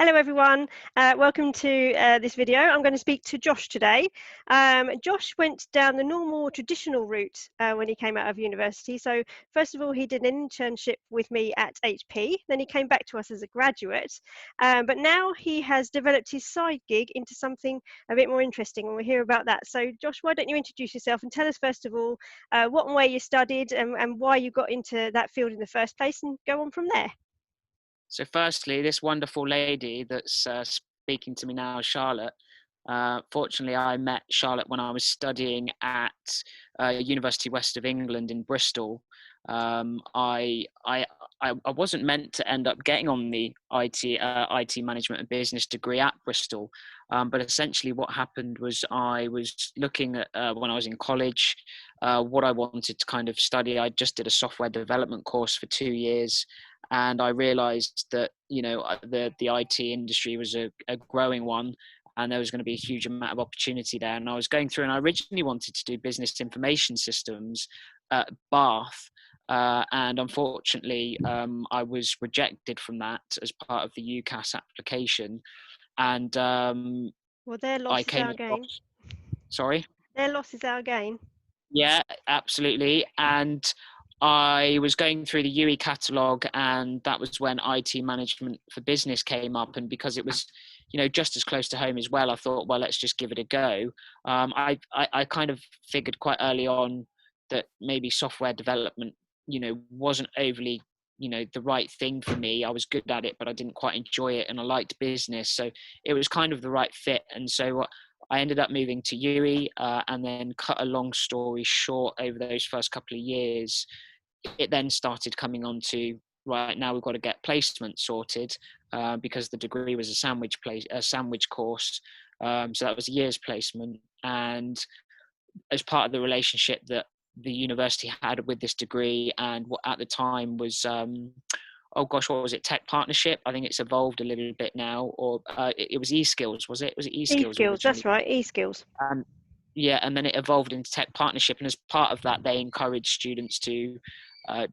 Hello everyone, welcome to this video. I'm going to speak to Josh today. Josh went down the normal traditional route when he came out of university. So first of all, he did an internship with me at HP, then he came back to us as a graduate. But now he has developed his side gig into something a bit more interesting, and we'll hear about that. So Josh, why don't you introduce yourself and tell us first of all what and where you studied and why you got into that field in the first place, and go on from there. So firstly, this wonderful lady that's speaking to me now, Charlotte. Fortunately, I met Charlotte when I was studying at University West of England in Bristol. I wasn't meant to end up getting on the IT management and business degree at Bristol, but essentially what happened was I was looking at when I was in college what I wanted to kind of study. I just did a software development course for 2 years. And I realized that, the IT industry was a growing one, and there was going to be a huge amount of opportunity there. And I was going through, and I originally wanted to do business information systems at Bath. And unfortunately, I was rejected from that as part of the UCAS application. And Well, their loss I is came our gain. across, sorry? Their loss is our gain. Yeah, absolutely. And I was going through the UE catalogue, and that was when IT management for business came up. And because it was, just as close to home as well, I thought, well, let's just give it a go. I kind of figured quite early on that maybe software development, wasn't overly, the right thing for me. I was good at it, but I didn't quite enjoy it, and I liked business. So it was kind of the right fit. And so I ended up moving to UE, and then cut a long story short, over those first couple of years, it then started coming on to, right, now we've got to get placement sorted, because the degree was a sandwich course. So that was a year's placement. And as part of the relationship that the university had with this degree, and what at the time was, oh gosh, what was it? Tech partnership. I think it's evolved a little bit now, or it was eSkills, was it? Was it eSkills eSkills, originally? that's right, eSkills. Yeah, and then it evolved into tech partnership, and as part of that, they encouraged students to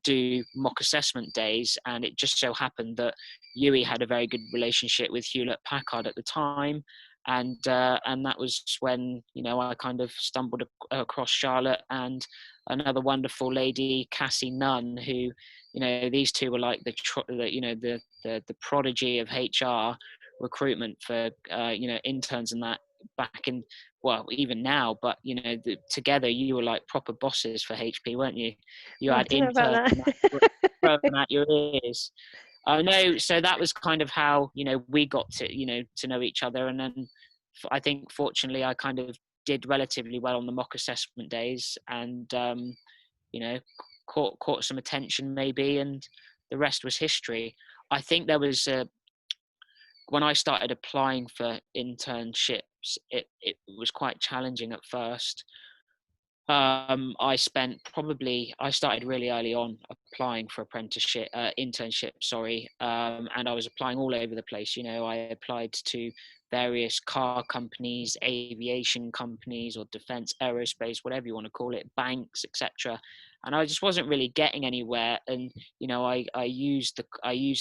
do mock assessment days. And it just so happened that UE had a very good relationship with Hewlett Packard at the time, and that was when I kind of stumbled across Charlotte and another wonderful lady, Cassie Nunn, who these two were like the prodigy of HR recruitment for interns and that back in, well, even now, but together you were like proper bosses for HP, weren't you? You I had don't know about interns that. thrown at your ears. No, so that was kind of how we got to know each other. And then I think fortunately I kind of did relatively well on the mock assessment days, and caught some attention maybe, and the rest was history. I think there was when I started applying for internships, it was quite challenging at first. I started really early on applying for internship, sorry. And I was applying all over the place. I applied to various car companies, aviation companies, or defense, aerospace, whatever you want to call it, banks, etc. And I just wasn't really getting anywhere. And I used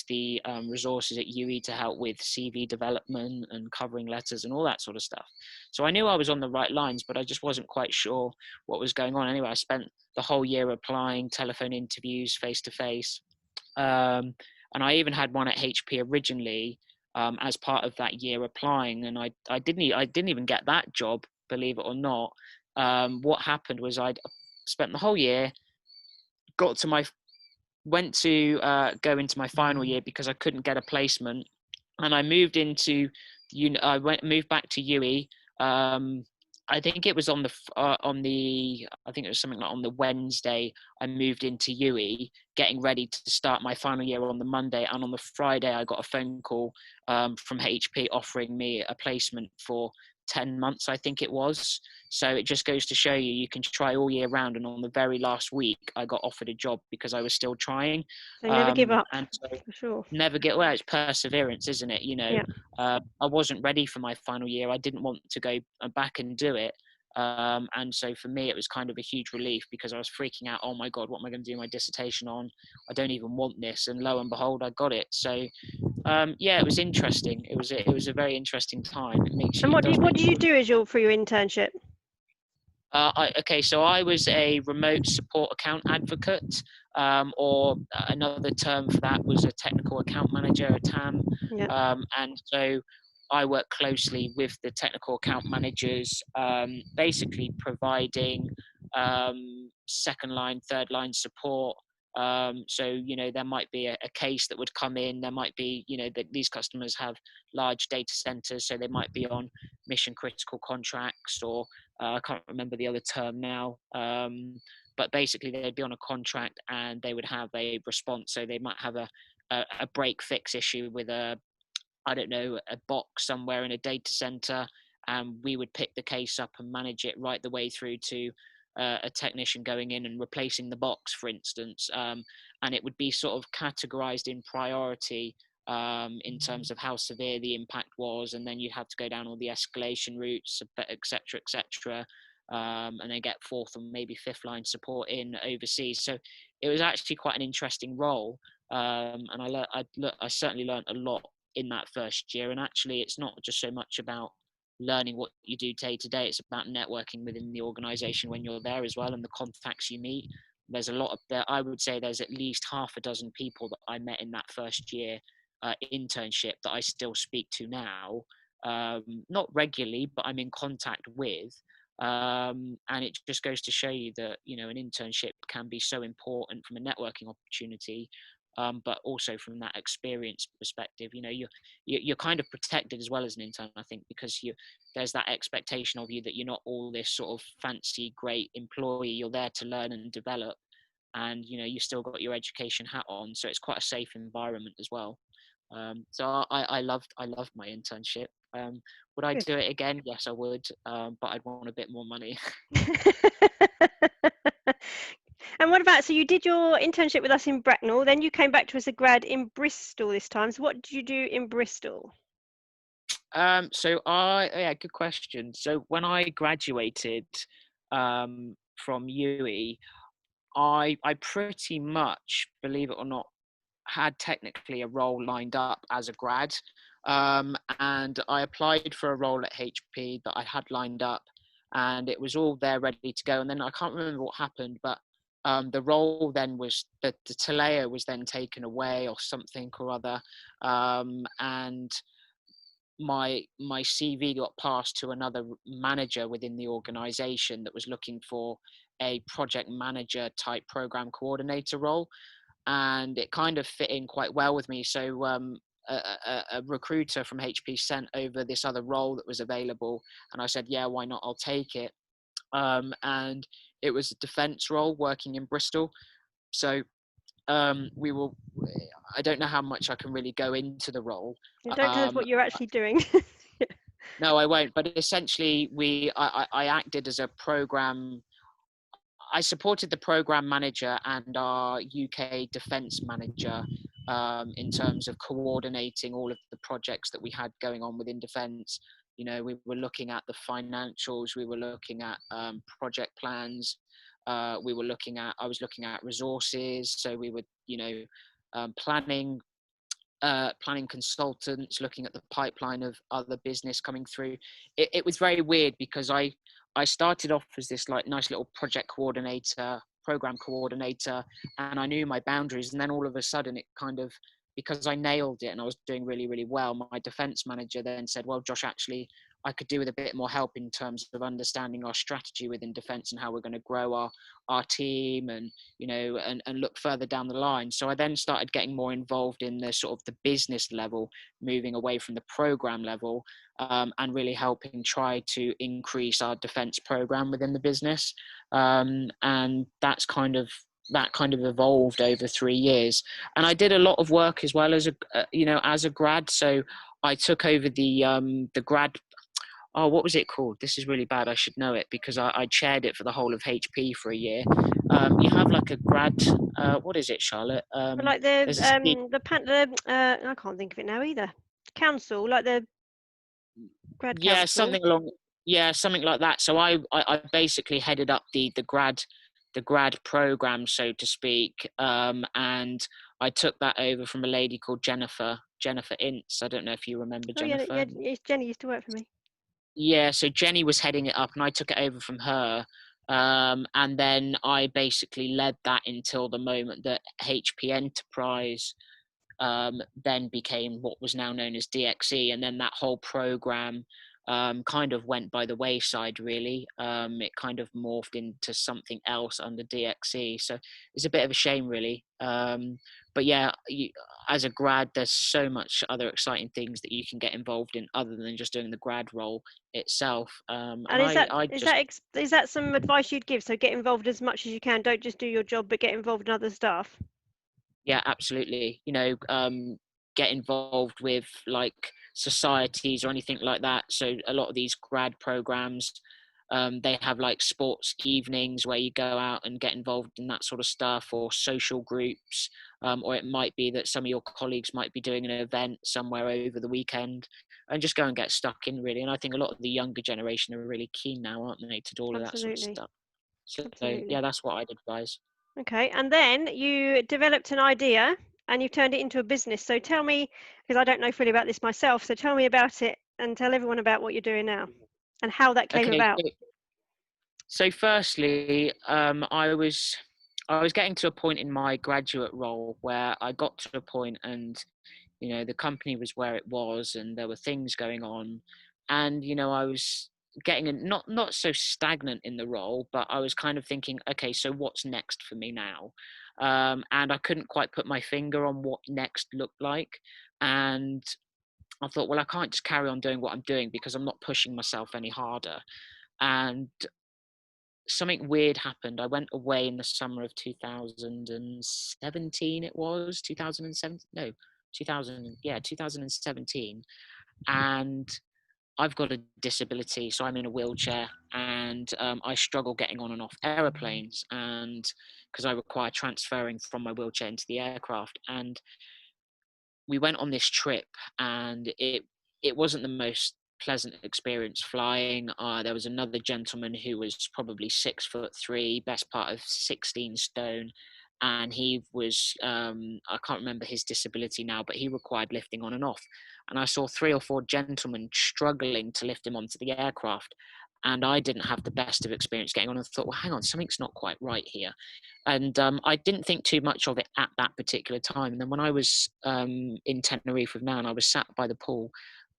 the resources at UE to help with CV development and covering letters and all that sort of stuff. So I knew I was on the right lines, but I just wasn't quite sure what was going on. Anyway, I spent the whole year applying, telephone interviews, face to face, and I even had one at HP originally, as part of that year applying, and I didn't even get that job, believe it or not. What happened was I'd spent the whole year, went to go into my final year because I couldn't get a placement, and I moved moved back to UE. I think it was I think it was something like on the Wednesday, I moved into UE, getting ready to start my final year on the Monday. And on the Friday, I got a phone call from HP offering me a placement for 10 months, I think it was. So it just goes to show you can try all year round. And on the very last week, I got offered a job because I was still trying. So never give up, and so for sure. never get, well, it's perseverance, isn't it? Yeah. I wasn't ready for my final year. I didn't want to go back and do it. And so for me, it was kind of a huge relief, because I was freaking out. Oh my God, what am I going to do my dissertation on? I don't even want this. And lo and behold, I got it. So Yeah, it was interesting. It was a very interesting time. And It does what make did you. you do as for your internship? Okay, so I was a remote support account advocate, or another term for that was a technical account manager, a TAM. Yeah. And so I work closely with the technical account managers, basically providing second line, third line support. So, there might be a case that would come in. There might be, that these customers have large data centers, so they might be on mission critical contracts, or I can't remember the other term now, but basically they'd be on a contract and they would have a response. So they might have a break fix issue with I don't know, a box somewhere in a data center, and we would pick the case up and manage it right the way through to a technician going in and replacing the box, for instance. And it would be sort of categorized in priority, in terms of how severe the impact was, and then you'd have to go down all the escalation routes, etc., etc., and then get fourth and maybe fifth line support in overseas. So it was actually quite an interesting role, and I certainly learned a lot in that first year. And actually, it's not just so much about learning what you do day to day, it's about networking within the organization when you're there as well, and the contacts you meet. There's a lot of there. I would say there's at least half a dozen people that I met in that first year internship that I still speak to now, not regularly, but I'm in contact with. And it just goes to show you that an internship can be so important from a networking opportunity, but also from that experience perspective. You're kind of protected as well as an intern, I think, because there's that expectation of you that you're not all this sort of fancy great employee. You're there to learn and develop, and you still got your education hat on, so it's quite a safe environment as well. So I loved my internship. Would I Good. do it again? Yes, I would, but I'd want a bit more money. And what about, so you did your internship with us in Bracknell, then you came back to us a grad in Bristol this time. So what did you do in Bristol? Yeah, good question. So when I graduated from UE, I pretty much, believe it or not, had technically a role lined up as a grad, and I applied for a role at HP that I had lined up, and it was all there ready to go. And then I can't remember what happened, but the role then was the Taleo was then taken away or something or other, and my CV got passed to another manager within the organization that was looking for a project manager type program coordinator role, and it kind of fit in quite well with me. So a recruiter from HP sent over this other role that was available, and I said, yeah, why not? I'll take it. And it was a defense role working in Bristol. So we will. I don't know how much I can really go into the role. Don't tell us Um, what you're actually doing. no, I won't. But essentially, I acted as a program. I supported the program manager and our UK defence manager, in terms of coordinating all of the projects that we had going on within defence. We were looking at the financials, we were looking at project plans, I was looking at resources. So we were, planning planning consultants, looking at the pipeline of other business coming through. It was very weird because I started off as this like nice little project coordinator, program coordinator, and I knew my boundaries. And then all of a sudden, it kind of, because I nailed it and I was doing really, really well, my defense manager then said, well, Josh, actually, I could do with a bit more help in terms of understanding our strategy within defense and how we're going to grow our team, and and look further down the line. So I then started getting more involved in the sort of the business level, moving away from the program level, and really helping try to increase our defense program within the business. And that kind of evolved over 3 years. And I did a lot of work as well as as a grad. So I took over the grad. Oh, what was it called? This is really bad. I should know it because I chaired it for the whole of HP for a year. You have like a grad. What is it, Charlotte? Like There's a I can't think of it now either. Council, like the grad yeah, council. something like that. So I basically headed up the grad program, so to speak, and I took that over from a lady called Jennifer, Jennifer Ince. I don't know if you remember Oh yeah, Jennifer. yeah. Jenny used to work for me. Yeah, so Jenny was heading it up, and I took it over from her. And then I basically led that until the moment that HP Enterprise then became what was now known as DXE, and then that whole program kind of went by the wayside. Really, it kind of morphed into something else under DXE. So it's a bit of a shame, really. But yeah, as a grad, there's so much other exciting things that you can get involved in other than just doing the grad role itself. And And I just is that some advice you'd give? So get involved as much as you can. Don't just do your job, but get involved in other stuff. Yeah, absolutely. Get involved with like societies or anything like that. So a lot of these grad programs, they have like sports evenings where you go out and get involved in that sort of stuff, or social groups, or it might be that some of your colleagues might be doing an event somewhere over the weekend, and just go and get stuck in, really. And I think a lot of the younger generation are really keen now, aren't they, to do all of that sort of Absolutely, stuff. So yeah, absolutely. that's what I'd advise. Okay, and then you developed an idea and you turned it into a business. So tell me, because I don't know fully about this myself, so tell me about it and tell everyone about what you're doing now and how that came Okay, about. so firstly, I was getting to a point in my graduate role where I got to a point, and the company was where it was, and there were things going on, and I was getting not so stagnant in the role, but I was kind of thinking, okay, so what's next for me now? And I couldn't quite put my finger on what next looked like, and I thought, well, I can't just carry on doing what I'm doing because I'm not pushing myself any harder. And something weird happened. I went away in the summer of 2017. It was 2007. No, 2000. Yeah, 2017. And I've got a disability, so I'm in a wheelchair, and I struggle getting on and off aeroplanes, and because I require transferring from my wheelchair into the aircraft. And we went on this trip, and it wasn't the most pleasant experience flying. There was another gentleman who was probably 6'3", best part of 16 stone, and he was I can't remember his disability now, but he required lifting on and off. And I saw 3 or 4 gentlemen struggling to lift him onto the aircraft, and I didn't have the best of experience getting on, and thought, well, hang on, something's not quite right here. And I didn't think too much of it at that particular time. And then when I was in Tenerife with Nan, I was sat by the pool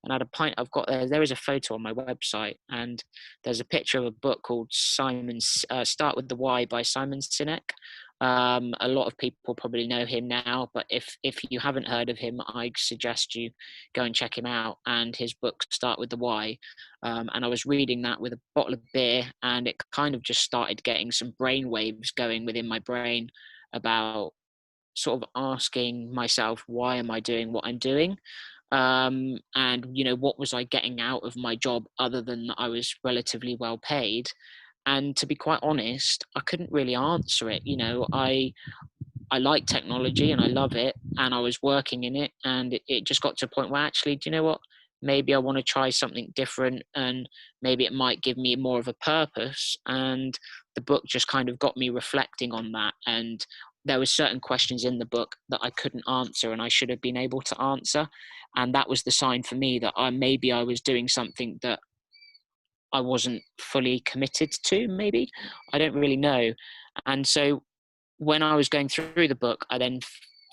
and had a pint. I've got there is a photo on my website, and there's a picture of a book called Start with the Why by Simon Sinek. A lot of people probably know him now, but if you haven't heard of him, I suggest you go and check him out. And his book, Start with the Why. And I was reading that with a bottle of beer, and it kind of just started getting some brain waves going within my brain about sort of asking myself, why am I doing what I'm doing? And what was I getting out of my job other than that I was relatively well paid? And to be quite honest, I couldn't really answer it. I like technology and I love it, and I was working in it, and it just got to a point where, actually, do you know what? Maybe I want to try something different, and maybe it might give me more of a purpose. And the book just kind of got me reflecting on that. And there were certain questions in the book that I couldn't answer, and I should have been able to answer. And that was the sign for me that maybe I was doing something that I wasn't fully committed to. Maybe, I don't really know. And so when I was going through the book, I then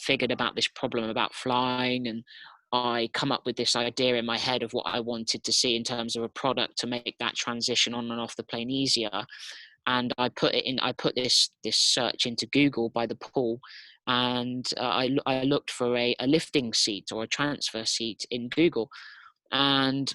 figured about this problem about flying, and I come up with this idea in my head of what I wanted to see in terms of a product to make that transition on and off the plane easier. And I put this search into Google by the pool, and I looked for a lifting seat or a transfer seat in Google, and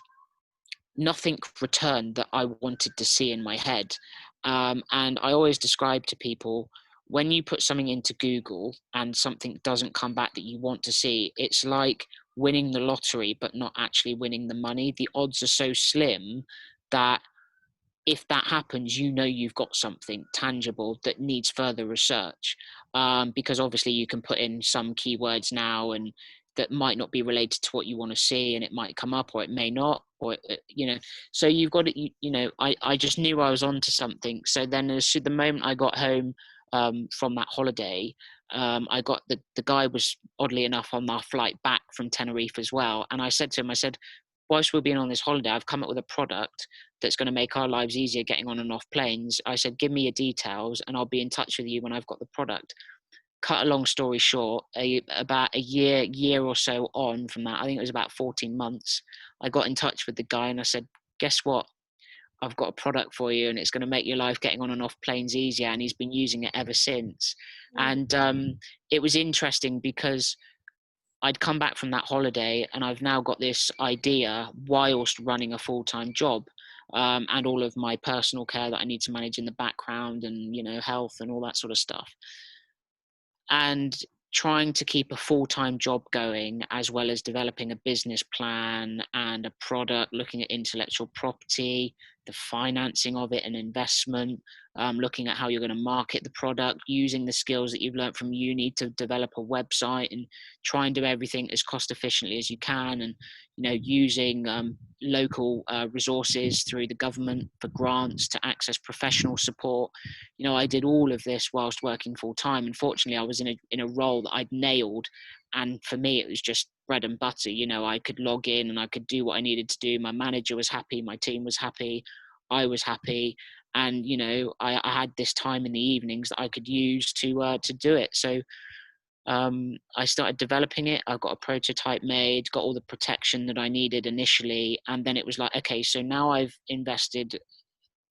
nothing returned that I wanted to see in my head. And I always describe to people, when you put something into Google and something doesn't come back that you want to see, it's like winning the lottery but not actually winning the money. The odds are so slim that if that happens, you've got something tangible that needs further research, because obviously you can put in some keywords now and that might not be related to what you want to see, and it might come up or it may not, or so you've got it. I just knew I was onto something. So then, as the moment I got home, from that holiday. I got the guy was oddly enough on our flight back from Tenerife as well. And I said to him, I said, whilst we're being on this holiday, I've come up with a product that's going to make our lives easier getting on and off planes. I said, give me your details and I'll be in touch with you when I've got the product. Cut a long story short, about a year or so on from that, I think it was about 14 months, I got in touch with the guy and I said, guess what? I've got a product for you and it's going to make your life getting on and off planes easier. And he's been using it ever since. Mm. And it was interesting because I'd come back from that holiday and I've now got this idea whilst running a full-time job, and all of my personal care that I need to manage in the background, and, you know, health and all that sort of stuff. And trying to keep a full-time job going, as well as developing a business plan and a product, looking at intellectual property, the financing of it and investment, looking at how you're going to market the product, using the skills that you've learned from uni to develop a website, and try and do everything as cost efficiently as you can. And, you know, using local resources through the government for grants to access professional support. You know, I did all of this whilst working full time. Unfortunately, I was in a role that I'd nailed, and for me, it was just bread and butter. You know, I could log in and I could do what I needed to do. My manager was happy, my team was happy, I was happy, and, you know, I had this time in the evenings that I could use to do it. So I started developing it. I got a prototype made, got all the protection that I needed initially, and then it was like, okay, so now I've invested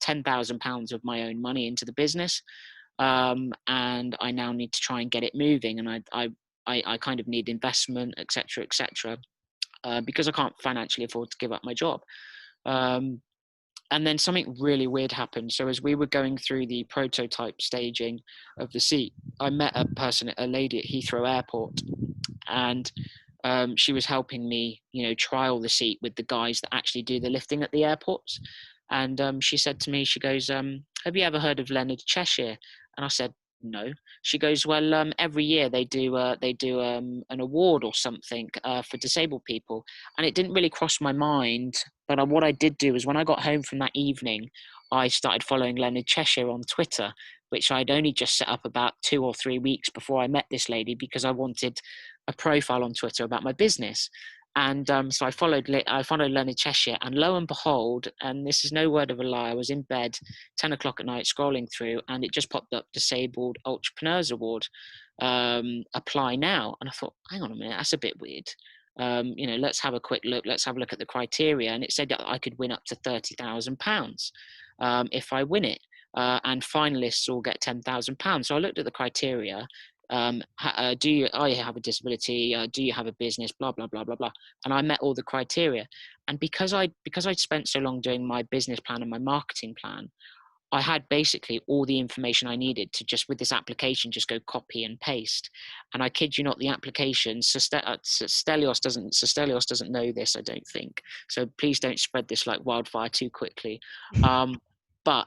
£10,000 of my own money into the business, and I now need to try and get it moving. And I kind of need investment, etc., etc., because I can't financially afford to give up my job. And then something really weird happened. So as we were going through the prototype staging of the seat, I met a lady at Heathrow Airport, and she was helping me, you know, trial the seat with the guys that actually do the lifting at the airports. And she said to me, she goes, have you ever heard of Leonard Cheshire? And I said, no. She goes, well, every year they do an award or something for disabled people. And it didn't really cross my mind. But what I did do is, when I got home from that evening, I started following Leonard Cheshire on Twitter, which I'd only just set up about 2 or 3 weeks before I met this lady, because I wanted a profile on Twitter about my business. And so I followed Leonard Cheshire, and lo and behold, and this is no word of a lie, I was in bed 10 o'clock at night scrolling through, and it just popped up Disabled Entrepreneurs Award, apply now. And I thought, hang on a minute, that's a bit weird. You know, let's have a quick look. Let's have a look at the criteria. And it said that I could win up to £30,000 if I win it. And finalists all get £10,000. So I looked at the criteria. Do you have a disability? Do you have a business? Blah blah blah blah blah. And I met all the criteria. And because I'd spent so long doing my business plan and my marketing plan, I had basically all the information I needed to just, with this application, just go copy and paste. And I kid you not, the application, Stelios doesn't know this, I don't think. So please don't spread this like wildfire too quickly. But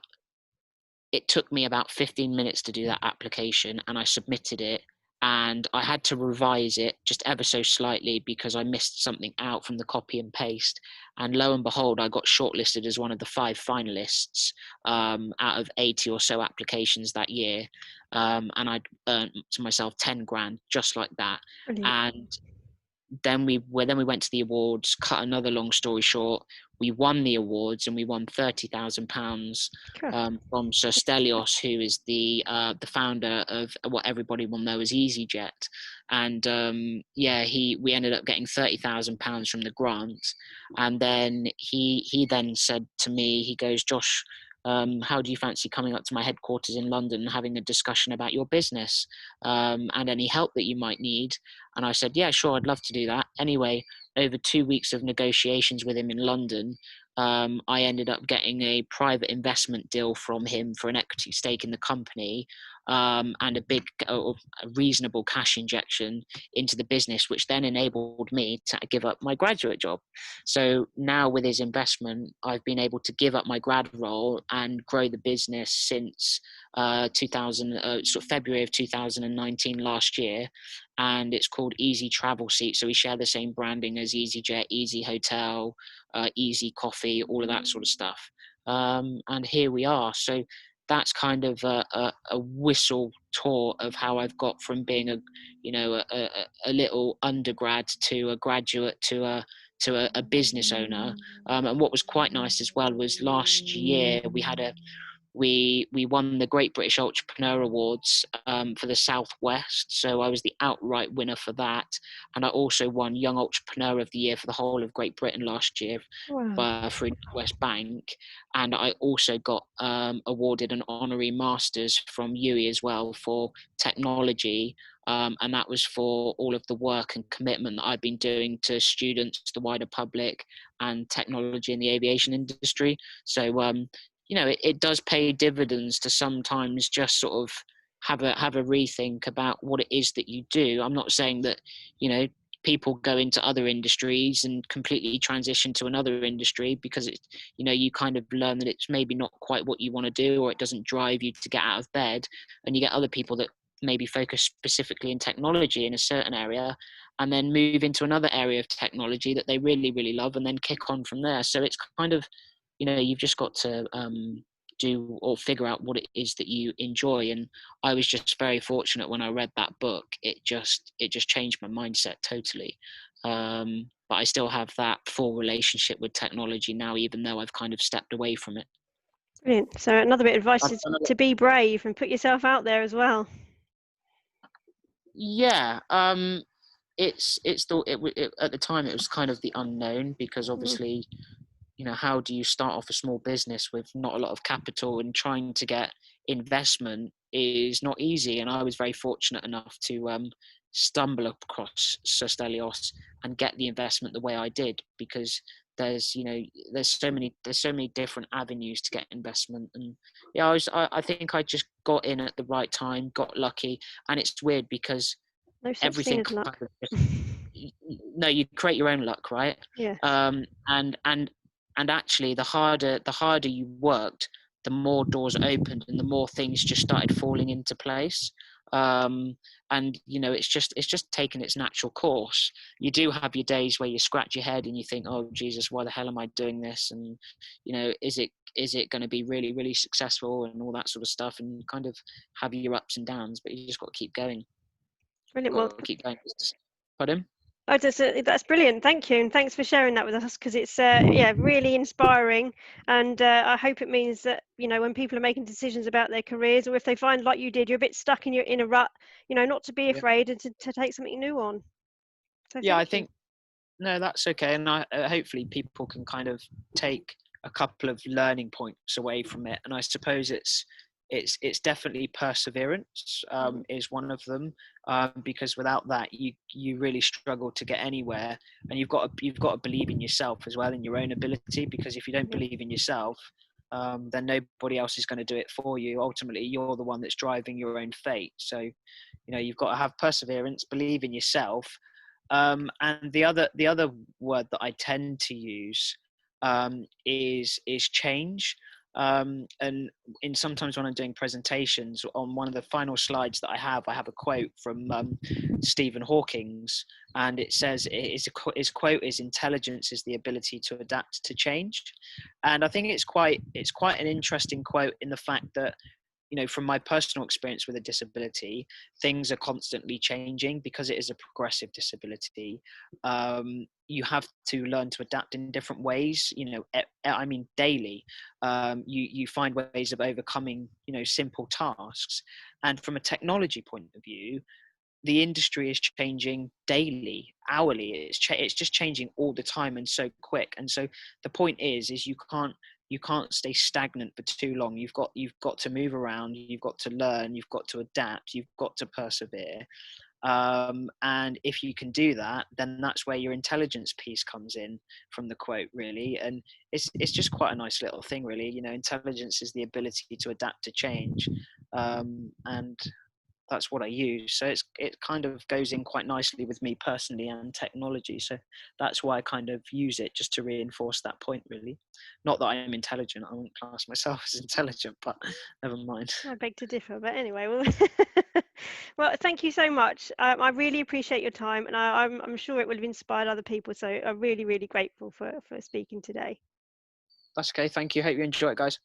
it took me about 15 minutes to do that application, and I submitted it, and I had to revise it just ever so slightly because I missed something out from the copy and paste. And lo and behold, I got shortlisted as one of the 5 finalists out of 80 or so applications that year. And I'd earned to myself 10 grand just like that. Brilliant. And then we went to the awards. Cut another long story short, we won the awards, and we won £30,000 Cool. from Sir Stelios, who is the founder of what everybody will know as EasyJet. And we ended up getting £30,000 from the grant. And then he then said to me, he goes, Josh, how do you fancy coming up to my headquarters in London and having a discussion about your business and any help that you might need? And I said, yeah, sure, I'd love to do that. Anyway, over 2 weeks of negotiations with him in London, I ended up getting a private investment deal from him for an equity stake in the company, and a reasonable cash injection into the business, which then enabled me to give up my graduate job. So now with his investment, I've been able to give up my grad role and grow the business since February of 2019 last year. And it's called Easy Travel Seat. So we share the same branding as EasyJet, Easy Hotel, Easy Coffee, all of that sort of stuff. And here we are. So that's kind of a whistle tour of how I've got from being a little undergrad to a graduate to a business owner. And what was quite nice as well was last year we won the Great British Entrepreneur Awards for the Southwest. So I was the outright winner for that, and I also won Young Entrepreneur of the Year for the whole of Great Britain last year Wow. through West Bank, and I also got awarded an honorary masters from UWE as well for technology. And that was for all of the work and commitment that I've been doing to students, the wider public, and technology in the aviation industry. So it does pay dividends to sometimes just sort of have a rethink about what it is that you do. I'm not saying that people go into other industries and completely transition to another industry because it's you kind of learn that it's maybe not quite what you want to do, or it doesn't drive you to get out of bed. And you get other people that maybe focus specifically in technology in a certain area and then move into another area of technology that they really, really love and then kick on from there. So it's kind of you've just got to do or figure out what it is that you enjoy. And I was just very fortunate when I read that book. It just changed my mindset totally. But I still have that full relationship with technology now, even though I've kind of stepped away from it. Brilliant. So another bit of advice is to be brave and put yourself out there as well. Yeah. At the time it was kind of the unknown, because obviously how do you start off a small business with not a lot of capital, and trying to get investment is not easy. And I was very fortunate enough to stumble across Sustelios and get the investment the way I did, because there's so many different avenues to get investment. And I think I just got in at the right time, got lucky. And it's weird because No such thing everything as luck. kind of just, no, you create your own luck, right? Yes. And actually the harder you worked, the more doors opened and the more things just started falling into place. And it's just taken its natural course. You do have your days where you scratch your head and you think, oh Jesus, why the hell am I doing this? And is it going to be really, really successful, and all that sort of stuff. And you kind of have your ups and downs, but you just got to keep going. Brilliant. Well, Keep going. Pardon? oh, that's brilliant. Thank you, and thanks for sharing that with us, because it's really inspiring. And I hope it means that when people are making decisions about their careers, or if they find, like you did, you're a bit stuck in a rut, not to be afraid and to take something new on. So Yeah, I thank you. think no, that's okay. And hopefully people can kind of take a couple of learning points away from it. And I suppose it's definitely perseverance is one of them, because without that you really struggle to get anywhere. And you've got to believe in yourself as well, in your own ability, because if you don't believe in yourself, then nobody else is going to do it for you. Ultimately, you're the one that's driving your own fate. So you've got to have perseverance, believe in yourself. And the other word that I tend to use is change. And in sometimes when I'm doing presentations, on one of the final slides that I have a quote from Stephen Hawking's, and it says his quote is, "Intelligence is the ability to adapt to change." And I think it's quite an interesting quote, in the fact that from my personal experience with a disability, things are constantly changing because it is a progressive disability. You have to learn to adapt in different ways. I mean, daily, you find ways of overcoming, simple tasks. And from a technology point of view, the industry is changing daily, hourly. It's just changing all the time, and so quick. And so the point is you can't stay stagnant for too long. You've got to move around. You've got to learn. You've got to adapt. You've got to persevere. And if you can do that, then that's where your intelligence piece comes in from the quote, really. And it's just quite a nice little thing, really. Intelligence is the ability to adapt to change. And that's what I use. So it kind of goes in quite nicely with me personally and technology. So that's why I kind of use it, just to reinforce that point, really. Not that I am intelligent. I wouldn't class myself as intelligent, but never mind. I beg to differ, but anyway, well, well, thank you so much. I really appreciate your time, and I'm sure it will have inspired other people. So I'm really, really grateful for speaking today. That's okay. Thank you. Hope you enjoy it, guys.